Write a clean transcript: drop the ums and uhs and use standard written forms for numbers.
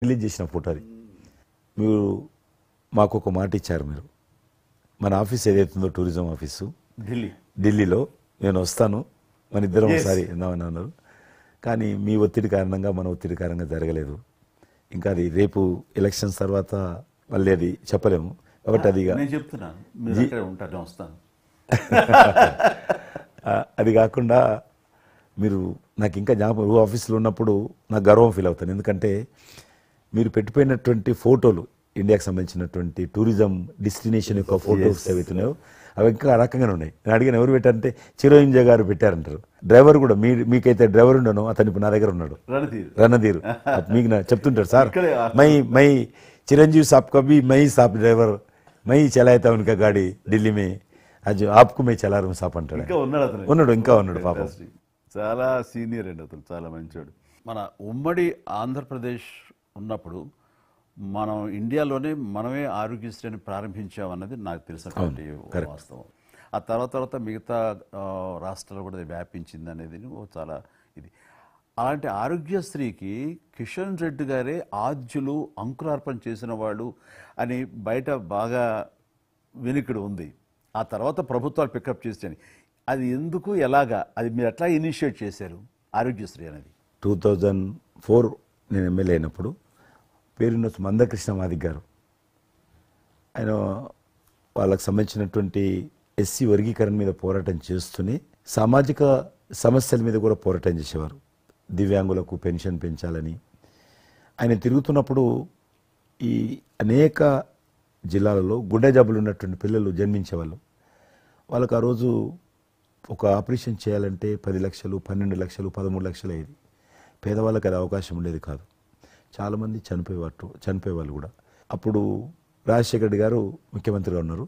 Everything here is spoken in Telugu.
రిలీజ్ చేసిన ఫోటో అది. మీరు మాకు ఒక మాట ఇచ్చారు. మీరు మన ఆఫీస్ ఏదైతుందో టూరిజం ఆఫీసు ఢిల్లీలో నేను వస్తాను, మన ఇద్దరం ఒకసారి ఎందామని అన్నారు. కానీ మీ ఒత్తిడి కారణంగా మన ఒత్తిడి కారణంగా జరగలేదు. ఇంకా అది రేపు ఎలక్షన్స్ తర్వాత మళ్ళీ అది చెప్పలేము కాబట్టి అది అది కాకుండా మీరు నాకు ఇంకా జ్ఞాపకం ఆఫీస్లో ఉన్నప్పుడు నాకు గర్వం ఫీల్ అవుతాను. ఎందుకంటే మీరు పెట్టిపోయినటువంటి ఫోటోలు ఇండియాకి సంబంధించినటువంటి టూరిజం డెస్టినేషన్ యొక్క ఫోటోస్ ఏవైతున్నాయో అవి ఇంకా రకంగానే ఉన్నాయి. నేను అడిగిన ఎవరు పెట్టారంటే చిరంజీవి గారు పెట్టారంటారు. డ్రైవర్ కూడా మీకైతే డ్రైవర్ ఉండను, అతను ఇప్పుడు నా దగ్గర ఉన్నాడు, రణధీర్. మీకు చెప్తుంటాడు, సార్ మై చిరంజీవి సాబ్ కभी మై సాబ్ డ్రైవర్ మై చలాయితా ఉనకా గాడి ఢిల్లీ మే అది ఆప్కు మే చలా రూమ్ సాప్ అంటాడు. ఇంకా ఉన్నాడు పాపం. చాలా సీనియర్ అండి అతను, చాలా మంచోడు. మన ఉమ్మడి ఆంధ్రప్రదేశ్ ఉన్నప్పుడు మనం ఇండియాలోనే మనమే ఆరోగ్యశ్రీని ప్రారంభించామన్నది నాకు తెలిసినటువంటి వాస్తవం. ఆ తర్వాత మిగతా రాష్ట్రాలు కూడా వ్యాపించింది అనేది చాలా ఇది. అలాంటి ఆరోగ్యశ్రీకి కిషన్ రెడ్డి గారే ఆద్యులు, అంకురార్పణ చేసిన వాళ్ళు అని బయట బాగా వెనుకడు ఉంది. ఆ తర్వాత ప్రభుత్వాలు పికప్ చేస్తాయి. అది ఎందుకు, ఎలాగా, అది మీరు ఎట్లా ఇనిషియేట్ చేశారు ఆరోగ్యశ్రీ అనేది? 2004 నేను ఎమ్మెల్యే అయినప్పుడు పేరున్న మందకృష్ణ మాదిక్ గారు, ఆయన వాళ్ళకు సంబంధించినటువంటి ఎస్సీ వర్గీకరణ మీద పోరాటం చేస్తూనే సామాజిక సమస్యల మీద కూడా పోరాటం చేసేవారు. దివ్యాంగులకు పెన్షన్ పెంచాలని ఆయన తిరుగుతున్నప్పుడు ఈ అనేక జిల్లాలలో గుండె జబ్బులు ఉన్నటువంటి పిల్లలు జన్మించేవాళ్ళు. వాళ్ళకు ఆ రోజు ఒక ఆపరేషన్ చేయాలంటే 10 లక్షలు, 12 లక్షలు, 13 లక్షలు అయ్యేది. పేదవాళ్ళకి అది అవకాశం ఉండేది కాదు. చాలామంది చనిపోయేవాళ్ళు కూడా. అప్పుడు రాజశేఖర్ రెడ్డి గారు ముఖ్యమంత్రిగా ఉన్నారు.